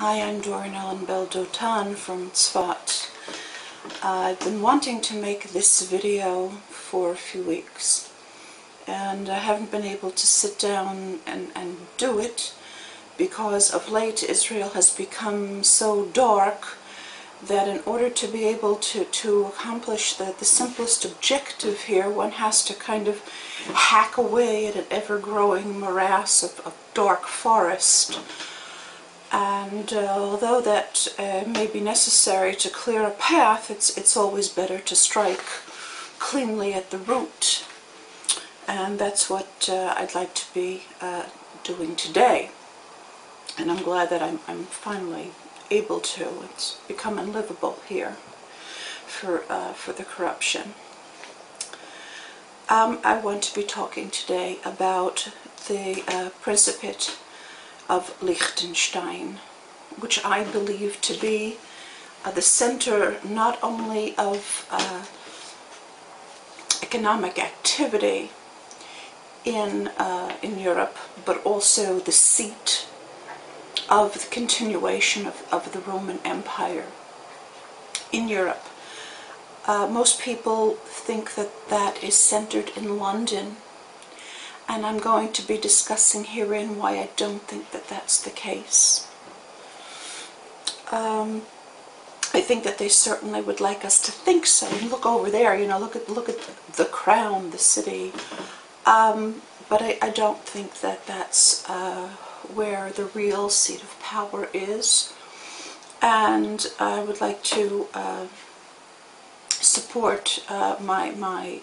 Hi, I'm Doran Ellen Bell-Dotan from Tzfat. I've been wanting to make this video for a few weeks, and I haven't been able to sit down and do it because of late Israel has become so dark that in order to be able to accomplish the simplest objective here, one has to kind of hack away at an ever-growing morass of dark forest. And although that may be necessary to clear a path, it's always better to strike cleanly at the root. And that's what I'd like to be doing today. And I'm glad that I'm finally able to. It's become unlivable here for the corruption. I want to be talking today about the Principate of Liechtenstein, which I believe to be the center not only of economic activity in Europe, but also the seat of the continuation of the Roman Empire in Europe. Most people think that that is centered in London, and I'm going to be discussing herein why I don't think that that's the case. I think that they certainly would like us to think so. And look over there, you know, look at the crown, the city. But I don't think that that's where the real seat of power is. And I would like to support my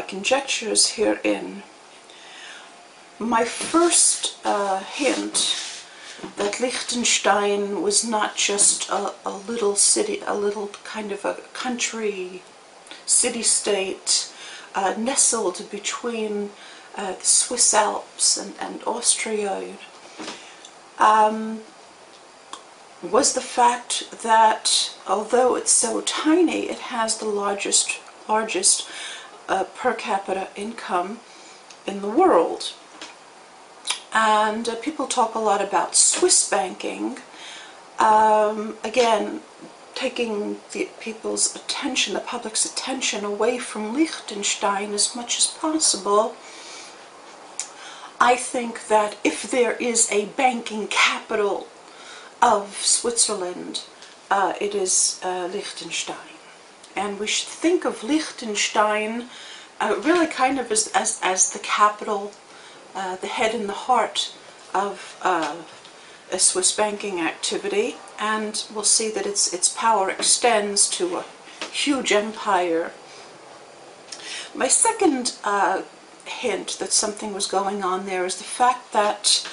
conjectures herein. My first hint that Liechtenstein was not just a little city, a little kind of a country, city-state nestled between the Swiss Alps and Austria, was the fact that although it's so tiny, it has the largest per capita income in the world. And people talk a lot about Swiss banking, again, taking the people's attention, the public's attention away from Liechtenstein as much as possible. I think that if there is a banking capital of Switzerland, it is Liechtenstein. And we should think of Liechtenstein really kind of as the capital, the head and the heart of a Swiss banking activity, and we'll see that its power extends to a huge empire. My second hint that something was going on there is the fact that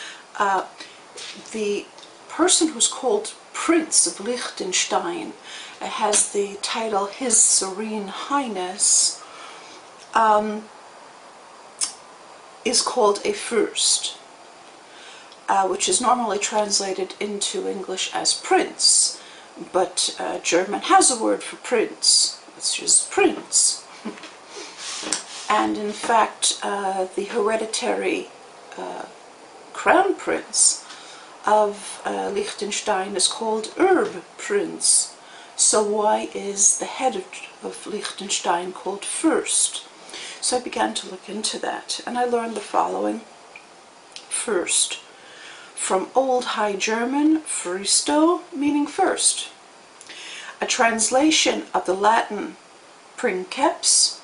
the person who's called Prince of Liechtenstein has the title His Serene Highness, is called a Fürst, which is normally translated into English as prince, but German has a word for prince, it's just prince. And in fact, the hereditary crown prince of Liechtenstein is called Erbprinz. So why is the head of Liechtenstein called Fürst? So I began to look into that, and I learned the following. First, from Old High German, Fürsto, meaning first. A translation of the Latin princeps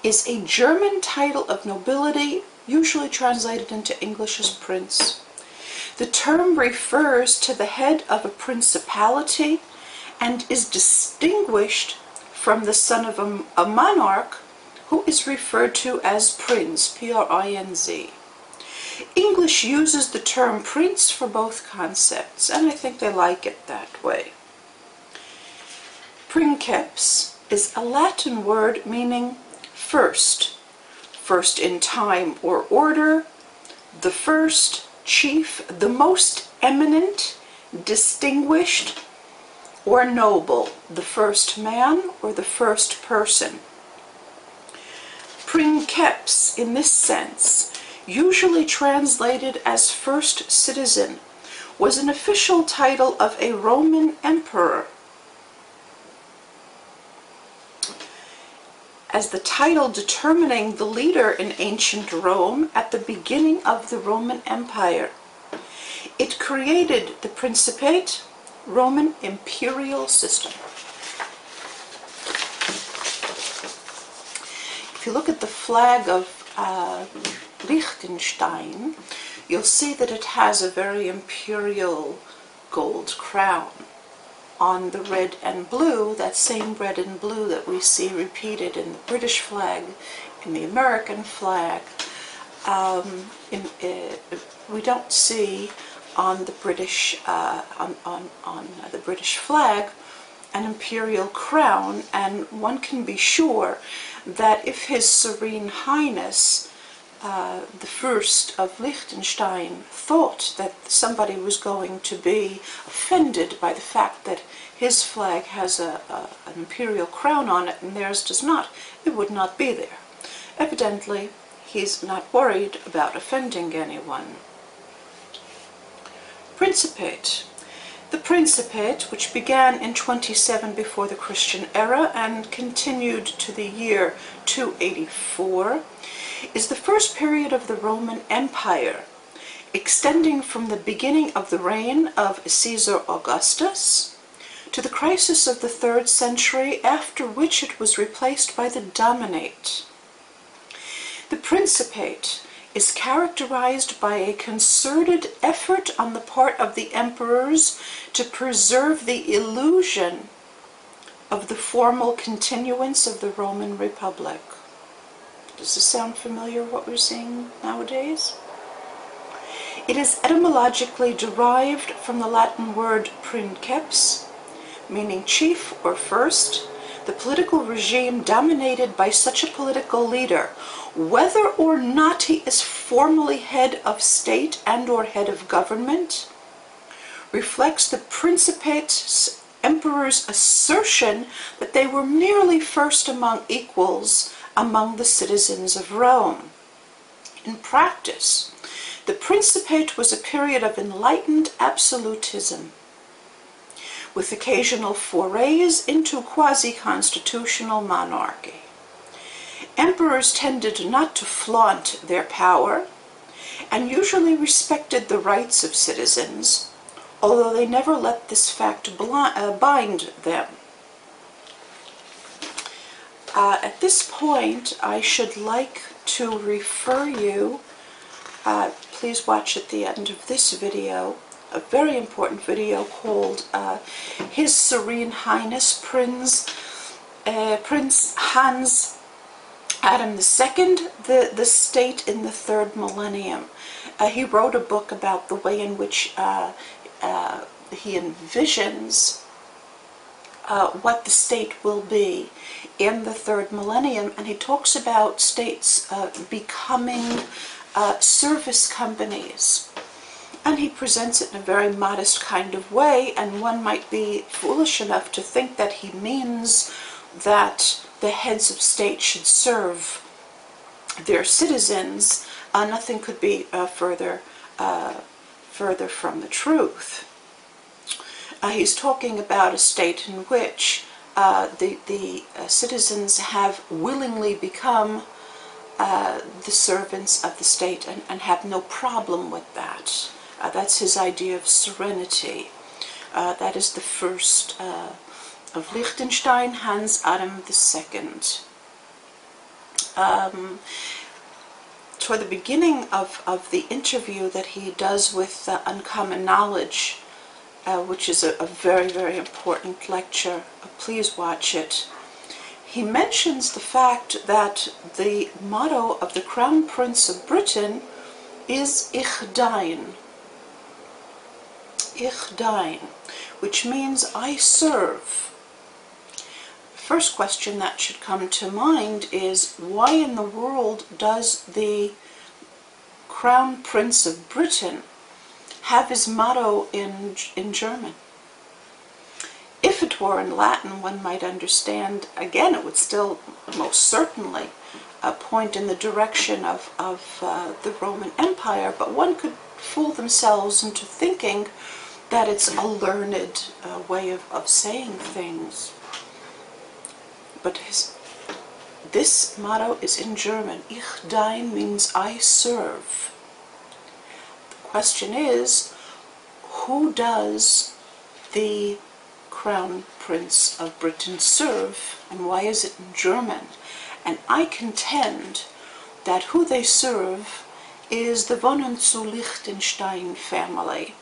is a German title of nobility, usually translated into English as prince. The term refers to the head of a principality and is distinguished from the son of a monarch, who is referred to as prince, P-R-I-N-Z. English uses the term prince for both concepts, and I think they like it that way. Princeps is a Latin word meaning first, first in time or order, the first, chief, the most eminent, distinguished, or noble, the first man or the first person. Princeps, in this sense, usually translated as first citizen, was an official title of a Roman emperor, as the title determining the leader in ancient Rome at the beginning of the Roman Empire. It created the Principate, Roman imperial system. If you look at the flag of Liechtenstein, you'll see that it has a very imperial gold crown on the red and blue, that same red and blue that we see repeated in the British flag, in the American flag. We don't see on the British the British flag an imperial crown, and one can be sure that if His Serene Highness the First of Liechtenstein thought that somebody was going to be offended by the fact that his flag has an imperial crown on it and theirs does not, it would not be there. Evidently, he's not worried about offending anyone. Principate. The Principate, which began in 27 before the Christian era and continued to the year 284, is the first period of the Roman Empire, extending from the beginning of the reign of Caesar Augustus to the crisis of the 3rd century, after which it was replaced by the Dominate. The Principate is characterized by a concerted effort on the part of the emperors to preserve the illusion of the formal continuance of the Roman Republic. Does this sound familiar, what we're seeing nowadays? It is etymologically derived from the Latin word princeps, meaning chief or first, the political regime dominated by such a political leader, whether or not he is formally head of state and or head of government, reflects the Principate's emperor's assertion that they were merely first among equals among the citizens of Rome. In practice, the Principate was a period of enlightened absolutism, with occasional forays into quasi-constitutional monarchy. Emperors tended not to flaunt their power, and usually respected the rights of citizens, although they never let this fact bind them. At this point, I should like to refer you, please watch at the end of this video, a very important video called His Serene Highness Prince Hans Adam II, the State in the Third Millennium. He wrote a book about the way in which he envisions what the state will be in the Third Millennium, and he talks about states becoming service companies. And he presents it in a very modest kind of way, and one might be foolish enough to think that he means that the heads of state should serve their citizens. Nothing could be further from the truth. He's talking about a state in which the citizens have willingly become the servants of the state and have no problem with that. That's his idea of serenity. That is the first of Liechtenstein, Hans Adam II. Toward the beginning of the interview that he does with Uncommon Knowledge, which is a very, very important lecture, please watch it, he mentions the fact that the motto of the Crown Prince of Britain is Ich Dein. Ich Dein, which means I serve. First question that should come to mind is, why in the world does the Crown Prince of Britain have his motto in German? If it were in Latin, one might understand, again, it would still most certainly point in the direction of the Roman Empire, but one could fool themselves into thinking that it's a learned way of saying things. But this motto is in German. Ich dien means I serve. The question is, who does the Crown Prince of Britain serve, and why is it in German? And I contend that who they serve is the von zu Liechtenstein family,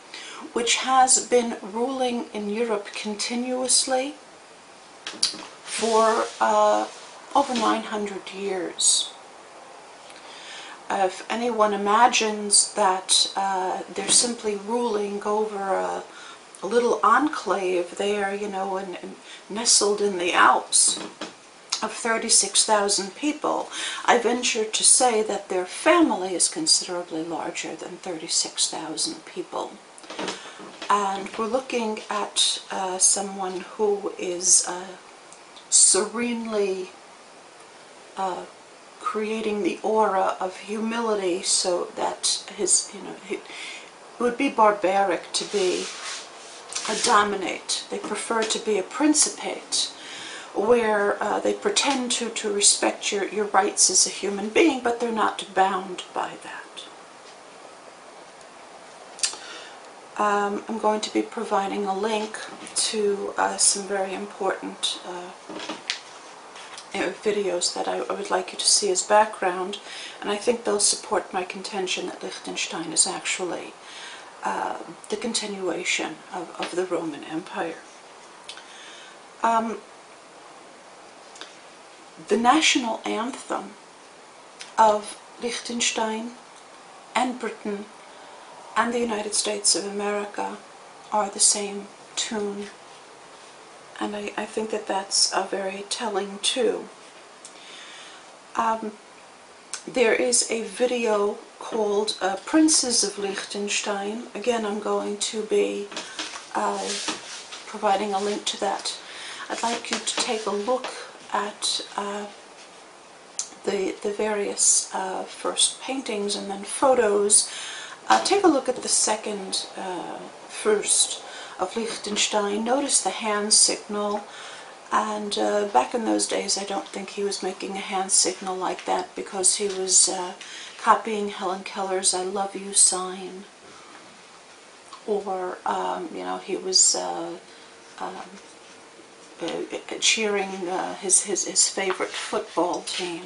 which has been ruling in Europe continuously for over 900 years. If anyone imagines that they're simply ruling over a little enclave there, you know, and nestled in the Alps of 36,000 people, I venture to say that their family is considerably larger than 36,000 people. And we're looking at someone who is serenely creating the aura of humility, so that his, you know, it would be barbaric to be a dominate. They prefer to be a principate, where they pretend to respect your rights as a human being, but they're not bound by that. I'm going to be providing a link to some very important videos that I would like you to see as background, and I think they'll support my contention that Liechtenstein is actually the continuation of the Roman Empire. The national anthem of Liechtenstein and Britain and the United States of America are the same tune, and I think that that's very telling too. There is a video called Princes of Liechtenstein. Again, I'm going to be providing a link to that. I'd like you to take a look at the various first paintings and then photos. Take a look at the second first of Liechtenstein. Notice the hand signal, and back in those days I don't think he was making a hand signal like that, because he was copying Helen Keller's I love you sign, or you know, he was cheering his favorite football team.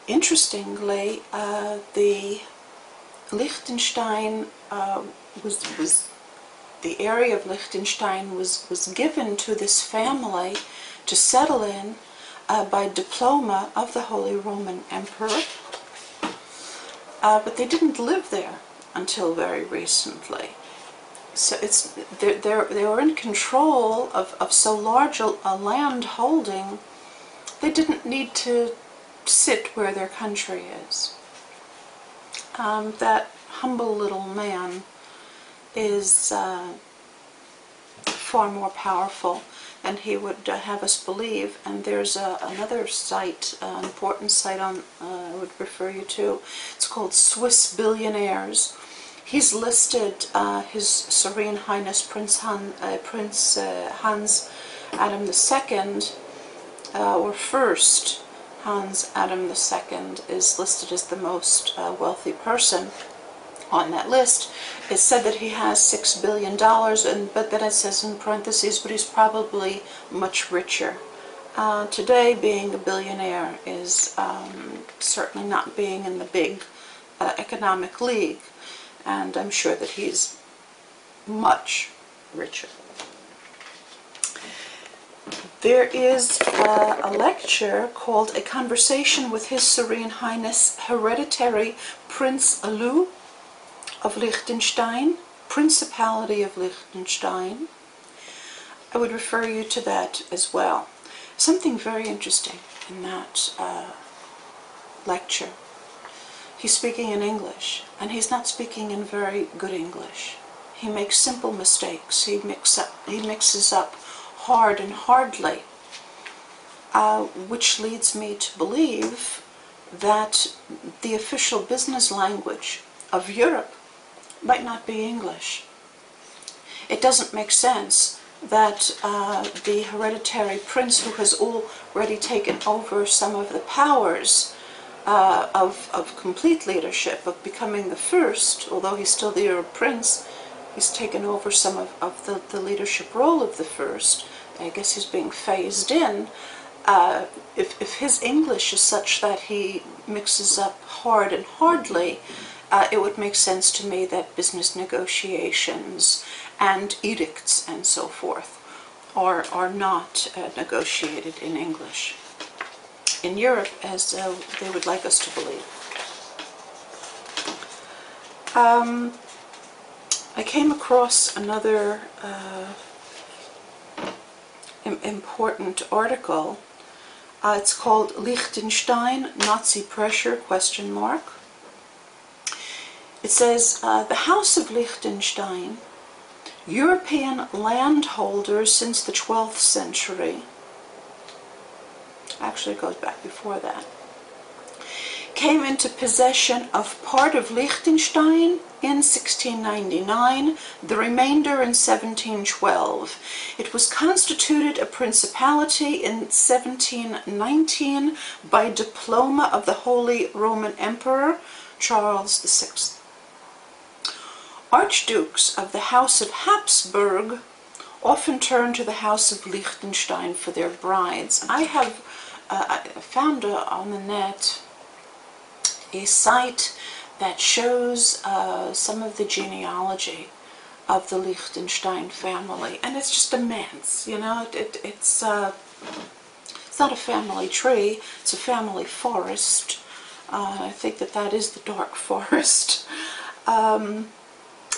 Interestingly, the Liechtenstein the area of Liechtenstein was given to this family to settle in by diploma of the Holy Roman Emperor, but they didn't live there until very recently. So they were in control of so large a land holding. They didn't need to sit where their country is. That humble little man is far more powerful than he would have us believe. And there's another site, an important site I would refer you to. It's called Swiss Billionaires. He's listed His Serene Highness Prince Hans Adam II, or first Hans Adam II, is listed as the most wealthy person on that list. It's said that he has $6 billion, but then it says in parentheses, but he's probably much richer. Today, being a billionaire is certainly not being in the big economic league, and I'm sure that he's much richer. There is a lecture called A Conversation with His Serene Highness Hereditary Prince Alu of Liechtenstein, Principality of Liechtenstein. I would refer you to that as well. Something very interesting in that lecture. He's speaking in English, and he's not speaking in very good English. He makes simple mistakes. He mixes up hard and hardly, which leads me to believe that the official business language of Europe might not be English. It doesn't make sense that the hereditary prince, who has already taken over some of the powers of complete leadership, of becoming the first, although he's still the Arab prince, he's taken over some of the leadership role of the first. I guess he's being phased in. If his English is such that he mixes up hard and hardly, it would make sense to me that business negotiations and edicts and so forth are not negotiated in English in Europe, as they would like us to believe. I came across another important article. It's called Liechtenstein, Nazi Pressure, ? It says, the House of Liechtenstein, European landholders since the 12th century, actually it goes back before that, came into possession of part of Liechtenstein in 1699, the remainder in 1712. It was constituted a principality in 1719 by diploma of the Holy Roman Emperor Charles VI. Archdukes of the House of Habsburg often turned to the House of Liechtenstein for their brides. I have found on the net a site that shows some of the genealogy of the Liechtenstein family, and it's just immense. You know, it's not a family tree; it's a family forest. I think that is the dark forest.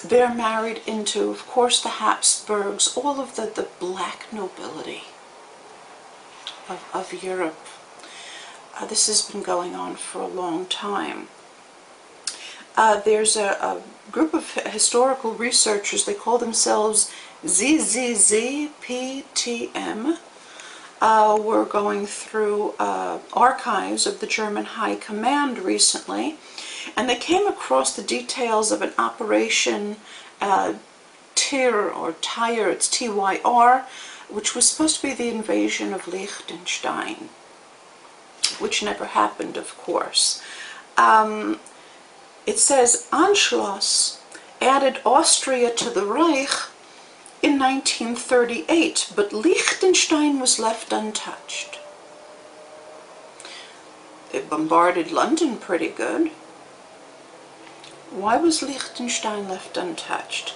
They're married into, of course, the Habsburgs, all of the black nobility of Europe. This has been going on for a long time. There's a group of historical researchers, they call themselves ZZZPTM. We're going through archives of the German High Command recently, and they came across the details of an operation Tyr, or Tyr, it's Tyr, which was supposed to be the invasion of Liechtenstein, which never happened, of course. It says, Anschluss added Austria to the Reich in 1938, but Liechtenstein was left untouched. They bombarded London pretty good. Why was Liechtenstein left untouched?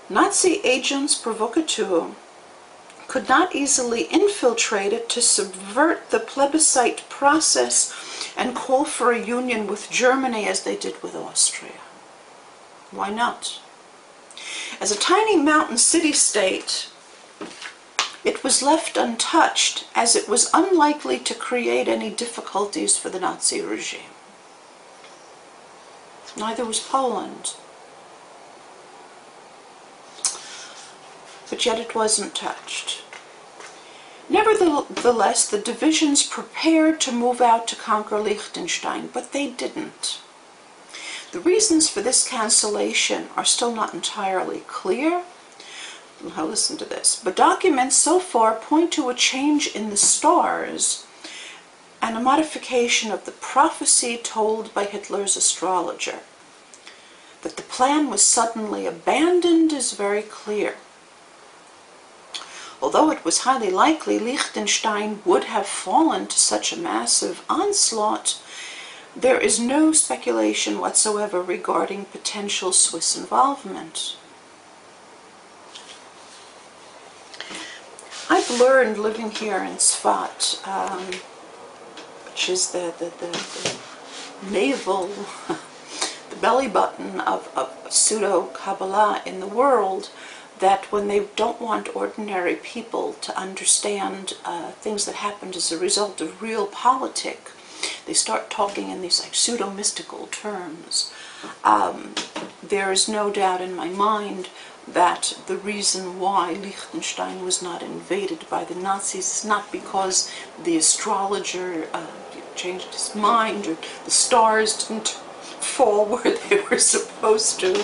Nazi agents provocateurs could not easily infiltrate it to subvert the plebiscite process and call for a union with Germany as they did with Austria. Why not? As a tiny mountain city-state, it was left untouched, as it was unlikely to create any difficulties for the Nazi regime. Neither was Poland. But yet it wasn't touched. Nevertheless, the divisions prepared to move out to conquer Liechtenstein, but they didn't. The reasons for this cancellation are still not entirely clear. Now listen to this. But documents so far point to a change in the stars and a modification of the prophecy told by Hitler's astrologer. That the plan was suddenly abandoned is very clear. Although it was highly likely Liechtenstein would have fallen to such a massive onslaught, there is no speculation whatsoever regarding potential Swiss involvement. I've learned living here in Sfat, which is the navel, the belly button of pseudo-Kabbalah in the world, that when they don't want ordinary people to understand things that happened as a result of realpolitik, they start talking in these like pseudo-mystical terms. there is no doubt in my mind that the reason why Liechtenstein was not invaded by the Nazis is not because the astrologer changed his mind or the stars didn't fall where they were supposed to.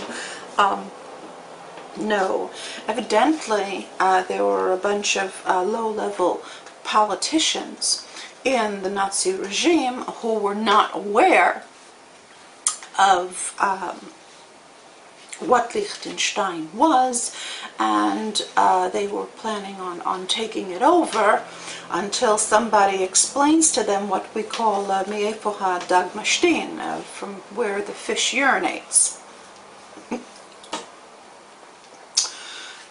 No. Evidently, there were a bunch of low-level politicians in the Nazi regime who were not aware of what Liechtenstein was, and they were planning on taking it over until somebody explains to them what we call Miefoha Dagmashtin, from where the fish urinates.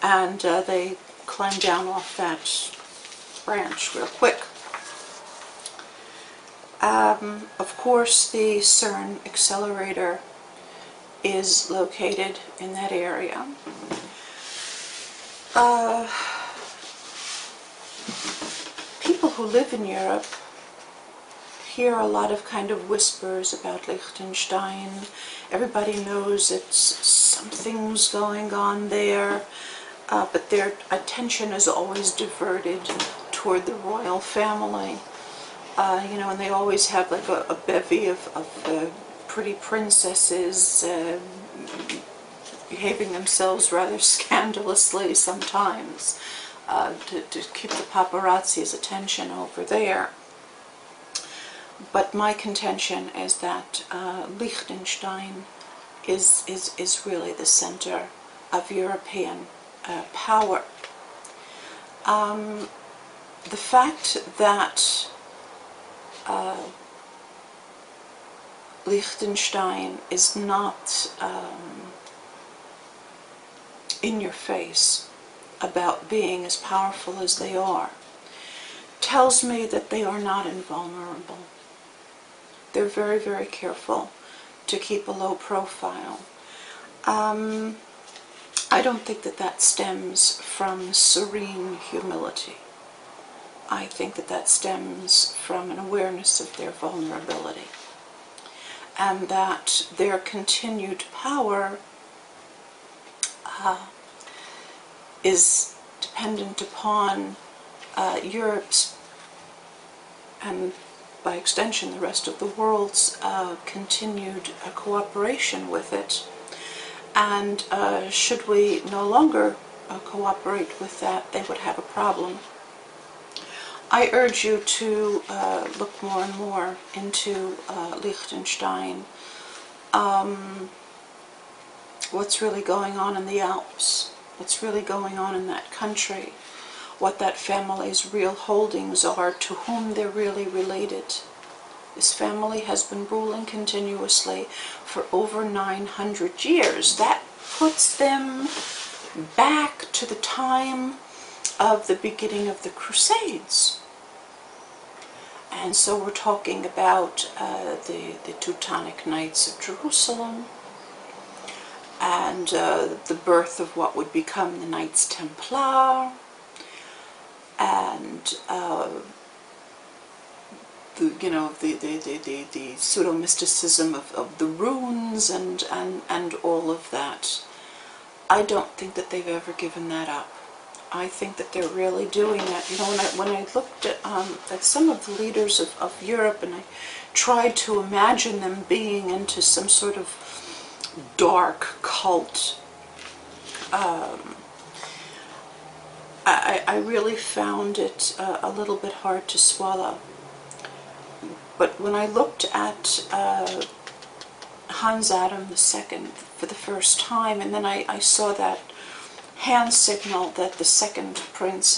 And they climb down off that branch real quick. Of course, the CERN accelerator is located in that area. People who live in Europe hear a lot of kind of whispers about Liechtenstein. Everybody knows that something's going on there, but their attention is always diverted toward the royal family. You know, and they always have like a bevy of pretty princesses behaving themselves rather scandalously sometimes to keep the paparazzi's attention over there. But my contention is that Liechtenstein is really the center of European power. The fact that Liechtenstein is not in your face about being as powerful as they are tells me that they are not invulnerable. They're very, very careful to keep a low profile. I don't think that that stems from serene humility. I think that that stems from an awareness of their vulnerability, and that their continued power is dependent upon Europe's, and by extension the rest of the world's, continued cooperation with it. And should we no longer cooperate with that, they would have a problem. I urge you to look more and more into Liechtenstein, what's really going on in the Alps, what's really going on in that country, what that family's real holdings are, to whom they're really related. This family has been ruling continuously for over 900 years. That puts them back to the time of the beginning of the Crusades. And so we're talking about the Teutonic Knights of Jerusalem, and the birth of what would become the Knights Templar, and the pseudo-mysticism of the runes and all of that. I don't think that they've ever given that up. I think that they're really doing that. You know, when I looked at some of the leaders of Europe, and I tried to imagine them being into some sort of dark cult, I really found it a little bit hard to swallow. But when I looked at Hans Adam II for the first time, and then I saw that hand signal that the second prince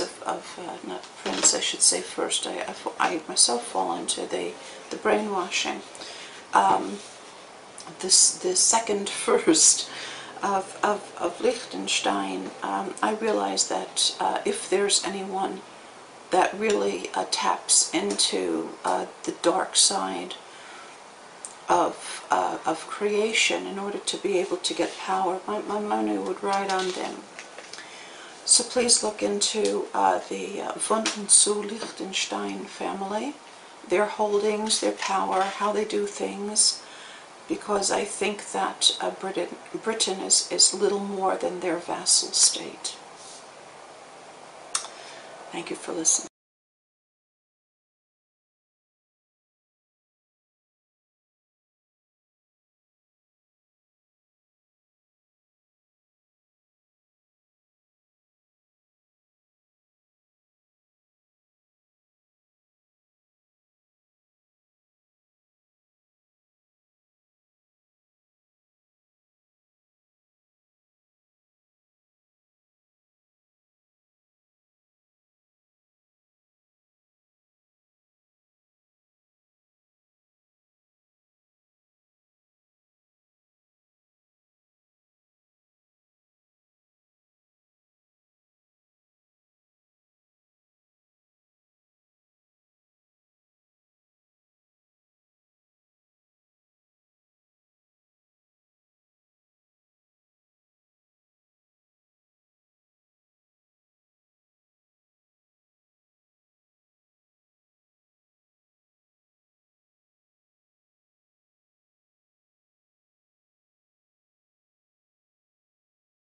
not prince, I should say first, I myself fall into the brainwashing, the second first of Liechtenstein, I realized that if there's anyone that really taps into the dark side of creation in order to be able to get power, my money would ride on them. So please look into the von und zu Liechtenstein family, their holdings, their power, how they do things, because I think that Britain is little more than their vassal state. Thank you for listening.